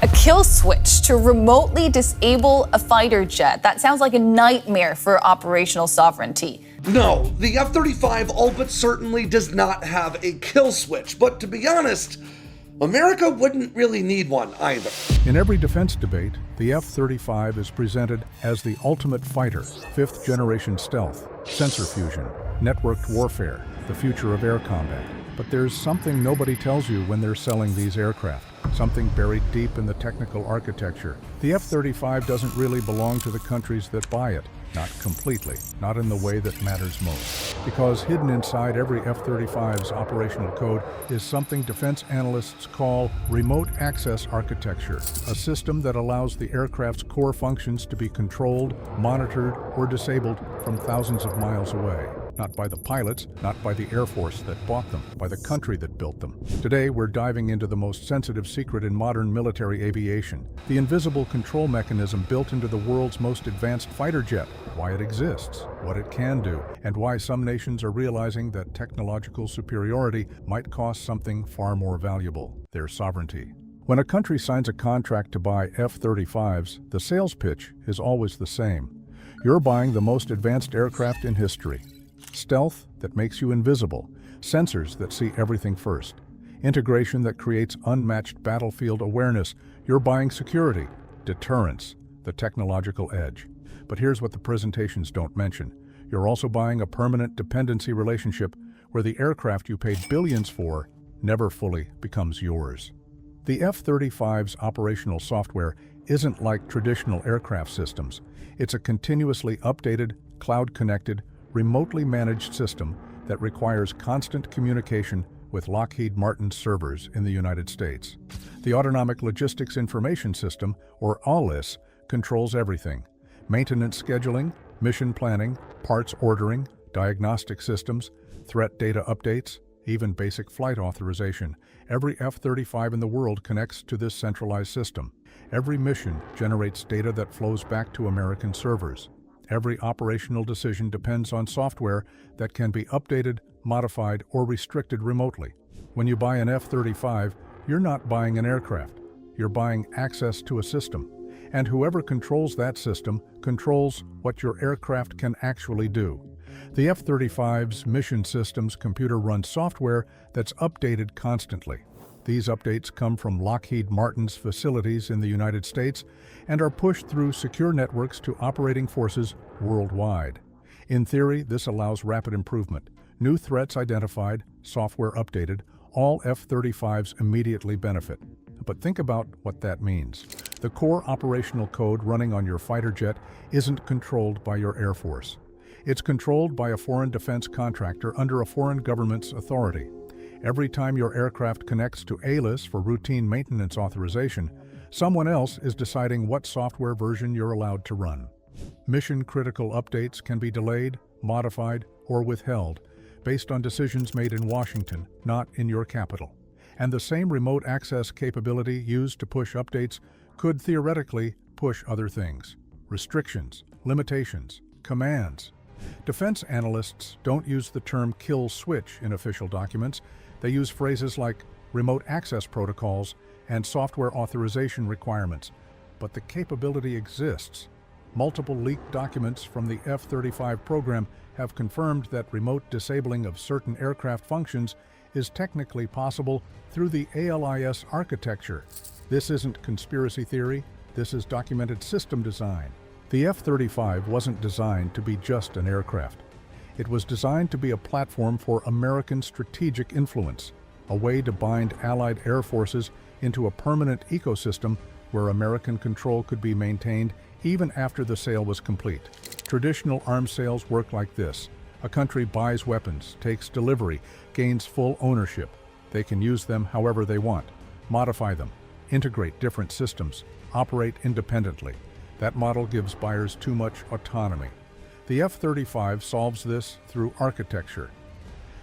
A kill switch to remotely disable a fighter jet. That sounds like a nightmare for operational sovereignty. No, the F-35 all but certainly does not have a kill switch, but to be honest, America wouldn't really need one either. In every defense debate, the F-35 is presented as the ultimate fighter, fifth-generation stealth, sensor fusion, networked warfare, the future of air combat. But there's something nobody tells you when they're selling these aircraft, something buried deep in the technical architecture. The F-35 doesn't really belong to the countries that buy it. Not completely, not in the way that matters most. Because hidden inside every F-35's operational code is something defense analysts call remote access architecture, a system that allows the aircraft's core functions to be controlled, monitored, or disabled from thousands of miles away. Not by the pilots, not by the Air Force that bought them, by the country that built them. Today, we're diving into the most sensitive secret in modern military aviation, the invisible control mechanism built into the world's most advanced fighter jet, why it exists, what it can do, and why some nations are realizing that technological superiority might cost something far more valuable, their sovereignty. When a country signs a contract to buy F-35s, the sales pitch is always the same. You're buying the most advanced aircraft in history. Stealth that makes you invisible, sensors that see everything first, integration that creates unmatched battlefield awareness. You're buying security, deterrence, the technological edge. But here's what the presentations don't mention. You're also buying a permanent dependency relationship where the aircraft you paid billions for never fully becomes yours. The F-35's operational software isn't like traditional aircraft systems. It's a continuously updated, cloud-connected, remotely managed system that requires constant communication with Lockheed Martin's servers in the United States. The Autonomic Logistics Information System, or ALIS, controls everything: maintenance scheduling, mission planning, parts ordering, diagnostic systems, threat data updates, even basic flight authorization. Every F-35 in the world connects to this centralized system. Every mission generates data that flows back to American servers. Every operational decision depends on software that can be updated, modified, or restricted remotely. When you buy an F-35, you're not buying an aircraft. You're buying access to a system. And whoever controls that system controls what your aircraft can actually do. The F-35's mission systems computer-run software that's updated constantly. These updates come from Lockheed Martin's facilities in the United States and are pushed through secure networks to operating forces worldwide. In theory, this allows rapid improvement. New threats identified, software updated, all F-35s immediately benefit. But think about what that means. The core operational code running on your fighter jet isn't controlled by your Air Force. It's controlled by a foreign defense contractor under a foreign government's authority. Every time your aircraft connects to ALIS for routine maintenance authorization, someone else is deciding what software version you're allowed to run. Mission-critical updates can be delayed, modified, or withheld based on decisions made in Washington, not in your capital. And the same remote access capability used to push updates could theoretically push other things: restrictions, limitations, commands. Defense analysts don't use the term kill switch in official documents. They use phrases like remote access protocols and software authorization requirements. But the capability exists. Multiple leaked documents from the F-35 program have confirmed that remote disabling of certain aircraft functions is technically possible through the ALIS architecture. This isn't conspiracy theory. This is documented system design. The F-35 wasn't designed to be just an aircraft. It was designed to be a platform for American strategic influence, a way to bind allied air forces into a permanent ecosystem where American control could be maintained even after the sale was complete. Traditional arms sales work like this. A country buys weapons, takes delivery, gains full ownership. They can use them however they want, modify them, integrate different systems, operate independently. That model gives buyers too much autonomy. The F-35 solves this through architecture.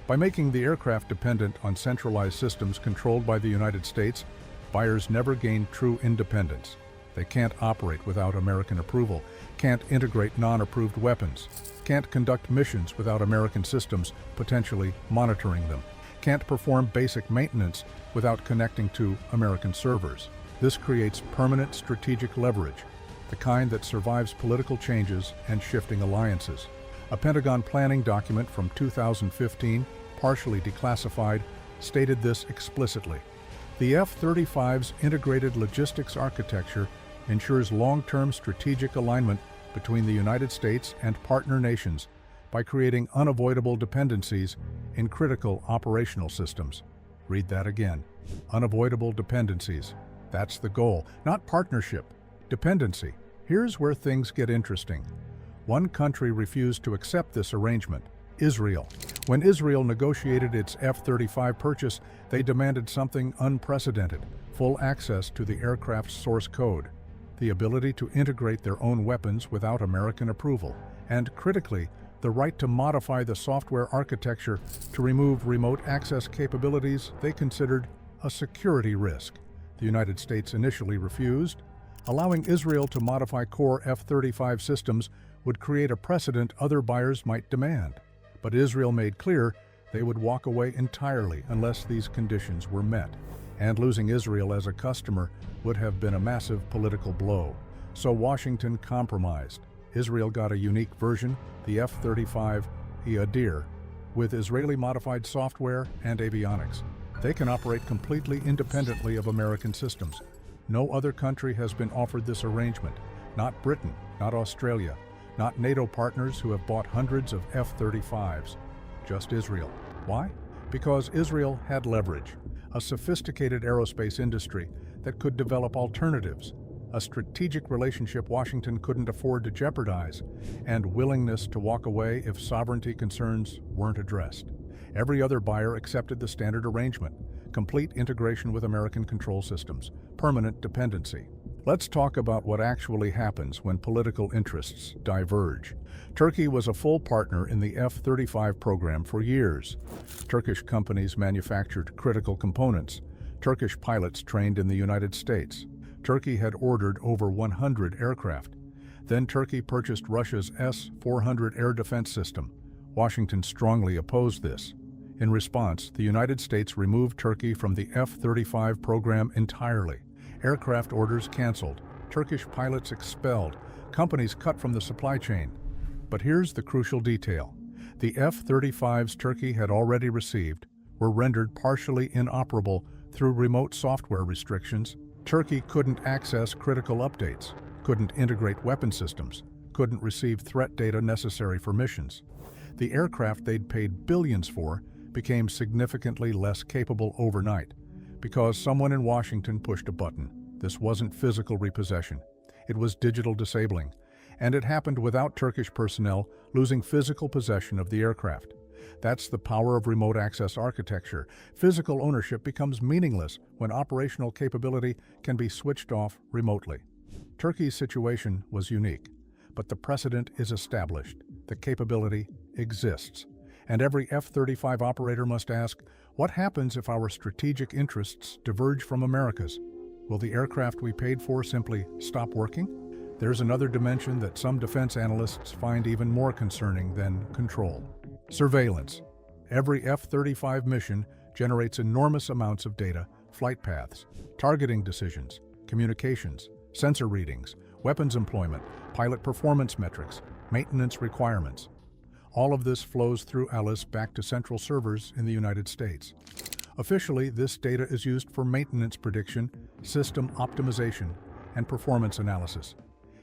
By making the aircraft dependent on centralized systems controlled by the United States, buyers never gain true independence. They can't operate without American approval, can't integrate non-approved weapons, can't conduct missions without American systems potentially monitoring them, can't perform basic maintenance without connecting to American servers. This creates permanent strategic leverage, the kind that survives political changes and shifting alliances. A Pentagon planning document from 2015, partially declassified, stated this explicitly. The F-35's integrated logistics architecture ensures long-term strategic alignment between the United States and partner nations by creating unavoidable dependencies in critical operational systems. Read that again. Unavoidable dependencies. That's the goal, not partnership. Dependency. Here's where things get interesting. One country refused to accept this arrangement: Israel. When Israel negotiated its F-35 purchase, they demanded something unprecedented: full access to the aircraft's source code, the ability to integrate their own weapons without American approval, and, critically, the right to modify the software architecture to remove remote access capabilities they considered a security risk. The United States initially refused. Allowing Israel to modify core F-35 systems would create a precedent other buyers might demand. But Israel made clear they would walk away entirely unless these conditions were met. And losing Israel as a customer would have been a massive political blow. So Washington compromised. Israel got a unique version, the F-35 Yadir, with Israeli-modified software and avionics. They can operate completely independently of American systems. No other country has been offered this arrangement. Not Britain, not Australia, not NATO partners who have bought hundreds of F-35s. Just Israel. Why? Because Israel had leverage, a sophisticated aerospace industry that could develop alternatives, a strategic relationship Washington couldn't afford to jeopardize, and willingness to walk away if sovereignty concerns weren't addressed. Every other buyer accepted the standard arrangement: complete integration with American control systems, permanent dependency. Let's talk about what actually happens when political interests diverge. Turkey was a full partner in the F-35 program for years. Turkish companies manufactured critical components. Turkish pilots trained in the United States. Turkey had ordered over 100 aircraft. Then Turkey purchased Russia's S-400 air defense system. Washington strongly opposed this. In response, the United States removed Turkey from the F-35 program entirely. Aircraft orders canceled, Turkish pilots expelled, companies cut from the supply chain. But here's the crucial detail. The F-35s Turkey had already received were rendered partially inoperable through remote software restrictions. Turkey couldn't access critical updates, couldn't integrate weapon systems, couldn't receive threat data necessary for missions. The aircraft they'd paid billions for became significantly less capable overnight, because someone in Washington pushed a button. This wasn't physical repossession. It was digital disabling. And it happened without Turkish personnel losing physical possession of the aircraft. That's the power of remote access architecture. Physical ownership becomes meaningless when operational capability can be switched off remotely. Turkey's situation was unique, but the precedent is established. The capability exists. And every F-35 operator must ask, what happens if our strategic interests diverge from America's? Will the aircraft we paid for simply stop working? There's another dimension that some defense analysts find even more concerning than control: surveillance. Every F-35 mission generates enormous amounts of data: flight paths, targeting decisions, communications, sensor readings, weapons employment, pilot performance metrics, maintenance requirements. All of this flows through Alice back to central servers in the United States. Officially, this data is used for maintenance prediction, system optimization, and performance analysis.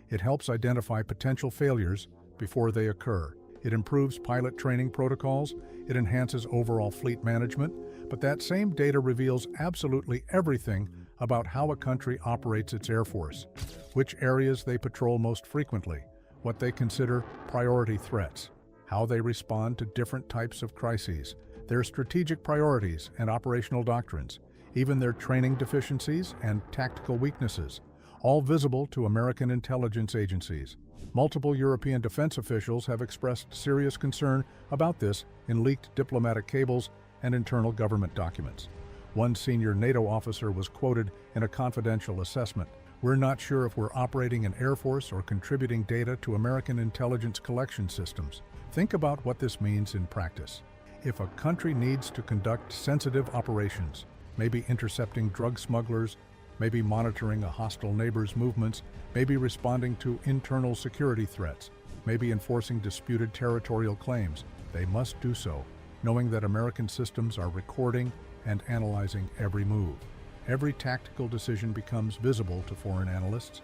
It helps identify potential failures before they occur. It improves pilot training protocols, it enhances overall fleet management, but that same data reveals absolutely everything about how a country operates its air force, which areas they patrol most frequently, what they consider priority threats, how they respond to different types of crises, their strategic priorities and operational doctrines, even their training deficiencies and tactical weaknesses, all visible to American intelligence agencies. Multiple European defense officials have expressed serious concern about this in leaked diplomatic cables and internal government documents. One senior NATO officer was quoted in a confidential assessment: "We're not sure if we're operating an air force or contributing data to American intelligence collection systems." Think about what this means in practice. If a country needs to conduct sensitive operations, maybe intercepting drug smugglers, maybe monitoring a hostile neighbor's movements, maybe responding to internal security threats, maybe enforcing disputed territorial claims. They must do so, knowing that American systems are recording and analyzing every move. Every tactical decision becomes visible to foreign analysts.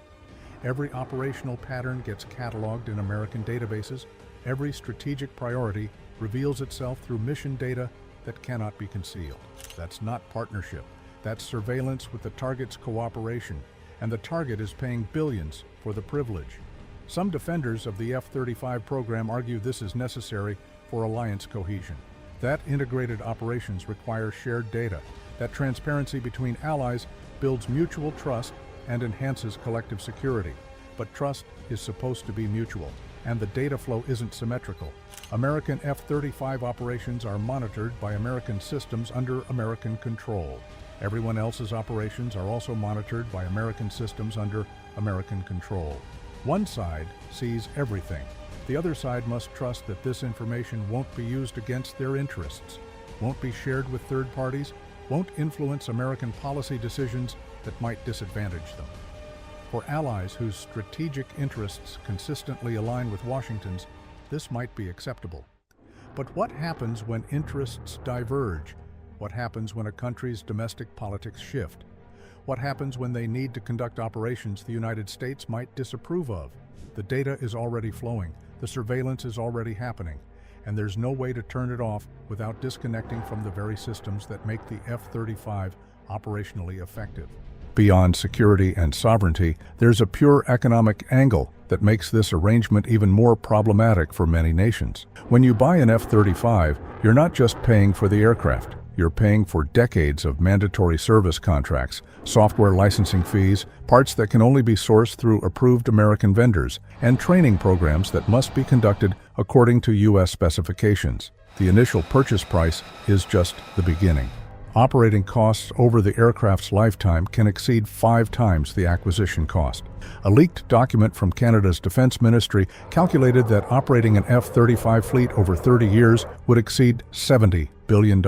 Every operational pattern gets cataloged in American databases. Every strategic priority reveals itself through mission data that cannot be concealed. That's not partnership. That's surveillance with the target's cooperation, and the target is paying billions for the privilege. Some defenders of the F-35 program argue this is necessary for alliance cohesion. That integrated operations require shared data. That transparency between allies builds mutual trust and enhances collective security. But trust is supposed to be mutual, and the data flow isn't symmetrical. American F-35 operations are monitored by American systems under American control. Everyone else's operations are also monitored by American systems under American control. One side sees everything. The other side must trust that this information won't be used against their interests, won't be shared with third parties, won't influence American policy decisions that might disadvantage them. For allies whose strategic interests consistently align with Washington's, this might be acceptable. But what happens when interests diverge? What happens when a country's domestic politics shift? What happens when they need to conduct operations the United States might disapprove of? The data is already flowing, the surveillance is already happening, and there's no way to turn it off without disconnecting from the very systems that make the F-35 operationally effective. Beyond security and sovereignty, there's a pure economic angle that makes this arrangement even more problematic for many nations. When you buy an F-35, you're not just paying for the aircraft. You're paying for decades of mandatory service contracts, software licensing fees, parts that can only be sourced through approved American vendors, and training programs that must be conducted according to U.S. specifications. The initial purchase price is just the beginning. Operating costs over the aircraft's lifetime can exceed 5 times the acquisition cost. A leaked document from Canada's Defence Ministry calculated that operating an F-35 fleet over 30 years would exceed $70 billion.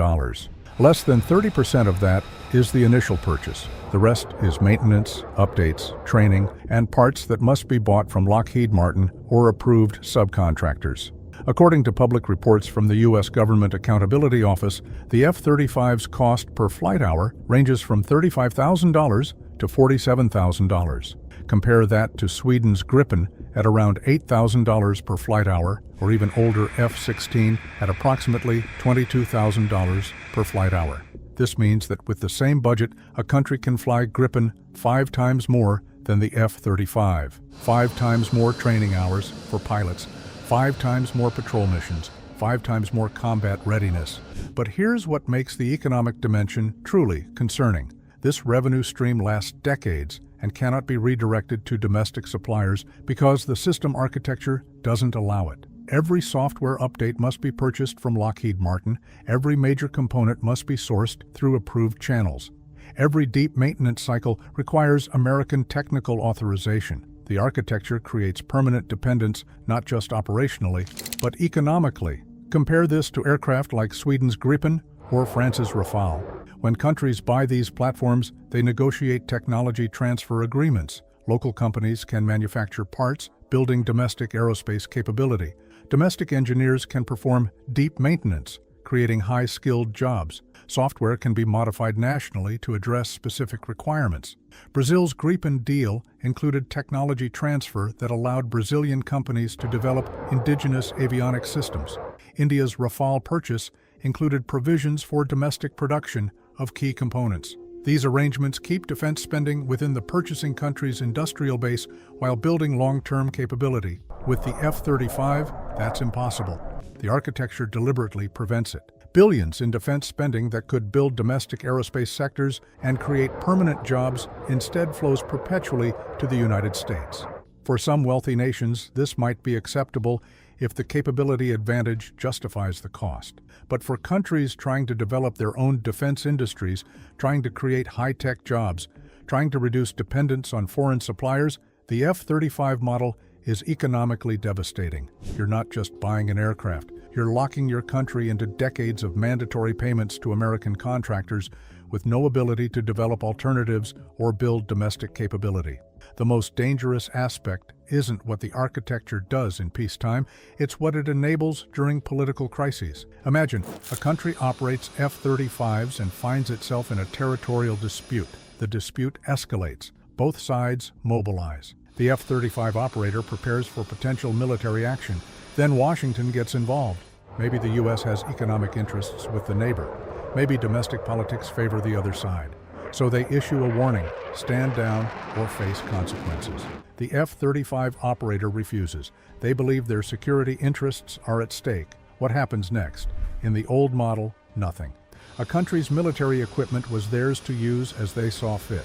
Less than 30% of that is the initial purchase. The rest is maintenance, updates, training, and parts that must be bought from Lockheed Martin or approved subcontractors. According to public reports from the U.S. Government Accountability Office, the F-35's cost per flight hour ranges from $35,000 to $47,000. Compare that to Sweden's Gripen at around $8,000 per flight hour, or even older F-16 at approximately $22,000 per flight hour. This means that with the same budget, a country can fly Gripen 5 times more than the F-35, 5 times more training hours for pilots, 5 times more patrol missions, 5 times more combat readiness. But here's what makes the economic dimension truly concerning. This revenue stream lasts decades and cannot be redirected to domestic suppliers because the system architecture doesn't allow it. Every software update must be purchased from Lockheed Martin. Every major component must be sourced through approved channels. Every deep maintenance cycle requires American technical authorization. The architecture creates permanent dependence not just operationally, but economically. Compare this to aircraft like Sweden's Gripen or France's Rafale. When countries buy these platforms, they negotiate technology transfer agreements. Local companies can manufacture parts, building domestic aerospace capability. Domestic engineers can perform deep maintenance, creating high-skilled jobs. Software can be modified nationally to address specific requirements. Brazil's Gripen deal included technology transfer that allowed Brazilian companies to develop indigenous avionics systems. India's Rafale purchase included provisions for domestic production of key components. These arrangements keep defense spending within the purchasing country's industrial base while building long-term capability. With the F-35, that's impossible. The architecture deliberately prevents it. Billions in defense spending that could build domestic aerospace sectors and create permanent jobs instead flows perpetually to the United States. For some wealthy nations, this might be acceptable if the capability advantage justifies the cost. But for countries trying to develop their own defense industries, trying to create high-tech jobs, trying to reduce dependence on foreign suppliers, the F-35 model is economically devastating. You're not just buying an aircraft, you're locking your country into decades of mandatory payments to American contractors with no ability to develop alternatives or build domestic capability. The most dangerous aspect isn't what the architecture does in peacetime, it's what it enables during political crises. Imagine, a country operates F-35s and finds itself in a territorial dispute. The dispute escalates. Both sides mobilize. The F-35 operator prepares for potential military action. Then Washington gets involved. Maybe the U.S. has economic interests with the neighbor. Maybe domestic politics favor the other side. So they issue a warning, stand down or face consequences. The F-35 operator refuses. They believe their security interests are at stake. What happens next? In the old model, nothing. A country's military equipment was theirs to use as they saw fit.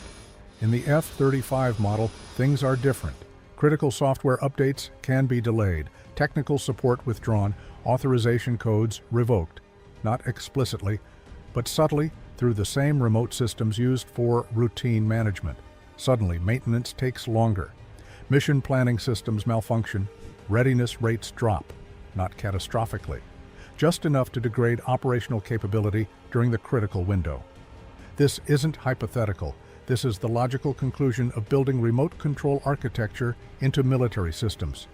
In the F-35 model, things are different. Critical software updates can be delayed, technical support withdrawn, authorization codes revoked. Not explicitly, but subtly, through the same remote systems used for routine management. Suddenly, maintenance takes longer. Mission planning systems malfunction. Readiness rates drop, not catastrophically, just enough to degrade operational capability during the critical window. This isn't hypothetical. This is the logical conclusion of building remote control architecture into military systems.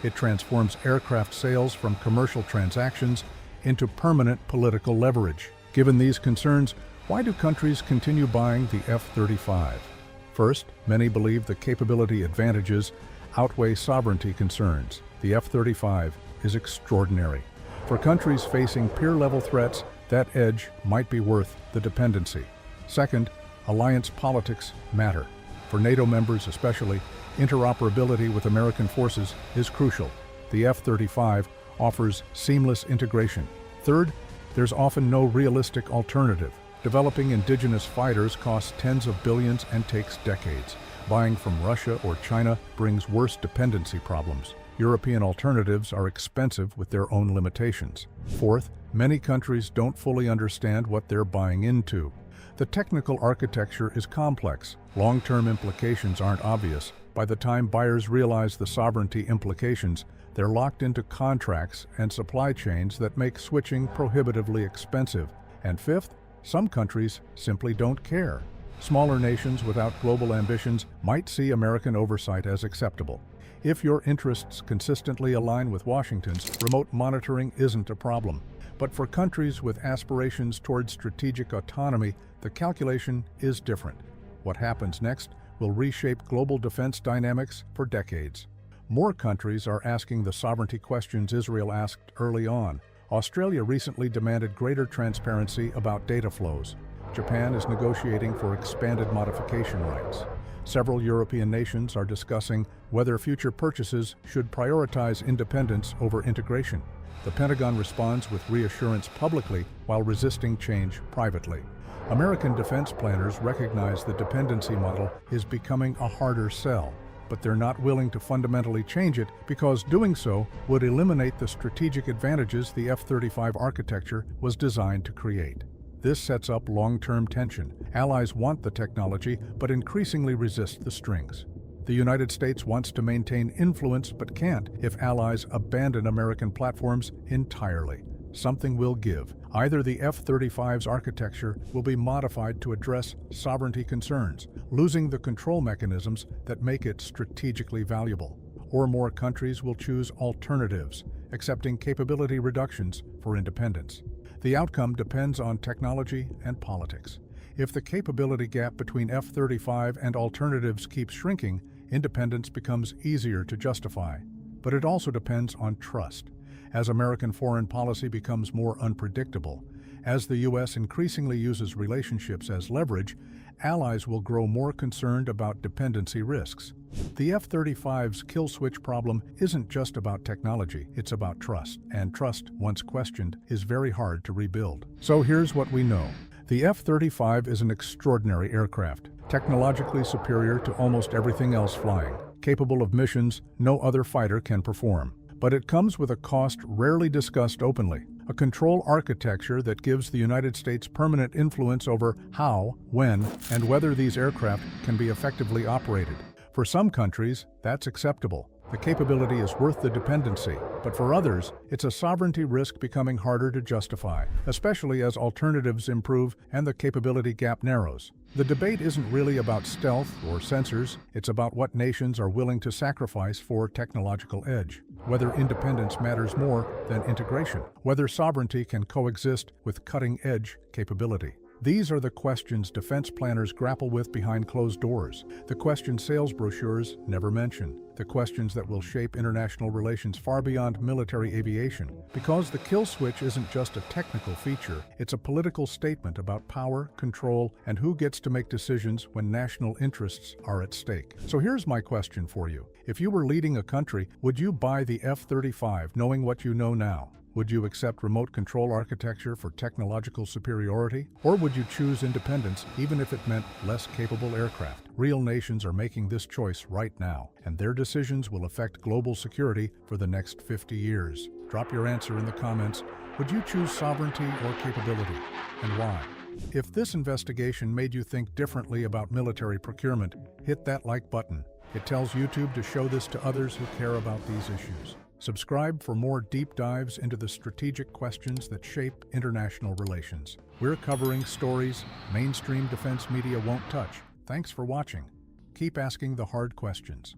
It transforms aircraft sales from commercial transactions into permanent political leverage. Given these concerns, why do countries continue buying the F-35? First, many believe the capability advantages outweigh sovereignty concerns. The F-35 is extraordinary. For countries facing peer-level threats, that edge might be worth the dependency. Second, alliance politics matter. For NATO members especially, interoperability with American forces is crucial. The F-35 offers seamless integration. Third, there's often no realistic alternative. Developing indigenous fighters costs tens of billions and takes decades. Buying from Russia or China brings worse dependency problems. European alternatives are expensive with their own limitations. Fourth, many countries don't fully understand what they're buying into. The technical architecture is complex. Long-term implications aren't obvious. By the time buyers realize the sovereignty implications, they're locked into contracts and supply chains that make switching prohibitively expensive. And fifth, some countries simply don't care. Smaller nations without global ambitions might see American oversight as acceptable. If your interests consistently align with Washington's, remote monitoring isn't a problem. But for countries with aspirations toward strategic autonomy, the calculation is different. What happens next will reshape global defense dynamics for decades. More countries are asking the sovereignty questions Israel asked early on. Australia recently demanded greater transparency about data flows. Japan is negotiating for expanded modification rights. Several European nations are discussing whether future purchases should prioritize independence over integration. The Pentagon responds with reassurance publicly while resisting change privately. American defense planners recognize the dependency model is becoming a harder sell, but they're not willing to fundamentally change it because doing so would eliminate the strategic advantages the F-35 architecture was designed to create. This sets up long-term tension. Allies want the technology, but increasingly resist the strings. The United States wants to maintain influence but can't if allies abandon American platforms entirely. Something will give. Either the F-35's architecture will be modified to address sovereignty concerns, losing the control mechanisms that make it strategically valuable, or more countries will choose alternatives, accepting capability reductions for independence. The outcome depends on technology and politics. If the capability gap between F-35 and alternatives keeps shrinking, independence becomes easier to justify. But it also depends on trust. As American foreign policy becomes more unpredictable, as the U.S. increasingly uses relationships as leverage, allies will grow more concerned about dependency risks. The F-35's kill switch problem isn't just about technology, it's about trust. And trust, once questioned, is very hard to rebuild. So here's what we know. The F-35 is an extraordinary aircraft, technologically superior to almost everything else flying, capable of missions no other fighter can perform. But it comes with a cost rarely discussed openly, a control architecture that gives the United States permanent influence over how, when, and whether these aircraft can be effectively operated. For some countries, that's acceptable. The capability is worth the dependency, but for others, it's a sovereignty risk becoming harder to justify, especially as alternatives improve and the capability gap narrows. The debate isn't really about stealth or sensors, it's about what nations are willing to sacrifice for technological edge, whether independence matters more than integration, whether sovereignty can coexist with cutting-edge capability. These are the questions defense planners grapple with behind closed doors, the questions sales brochures never mention, the questions that will shape international relations far beyond military aviation. Because the kill switch isn't just a technical feature, it's a political statement about power, control, and who gets to make decisions when national interests are at stake. So here's my question for you. If you were leading a country, would you buy the F-35 knowing what you know now? Would you accept remote control architecture for technological superiority? Or would you choose independence even if it meant less capable aircraft? Real nations are making this choice right now, and their decisions will affect global security for the next 50 years. Drop your answer in the comments. Would you choose sovereignty or capability, and why? If this investigation made you think differently about military procurement, hit that like button. It tells YouTube to show this to others who care about these issues. Subscribe for more deep dives into the strategic questions that shape international relations. We're covering stories mainstream defense media won't touch. Thanks for watching. Keep asking the hard questions.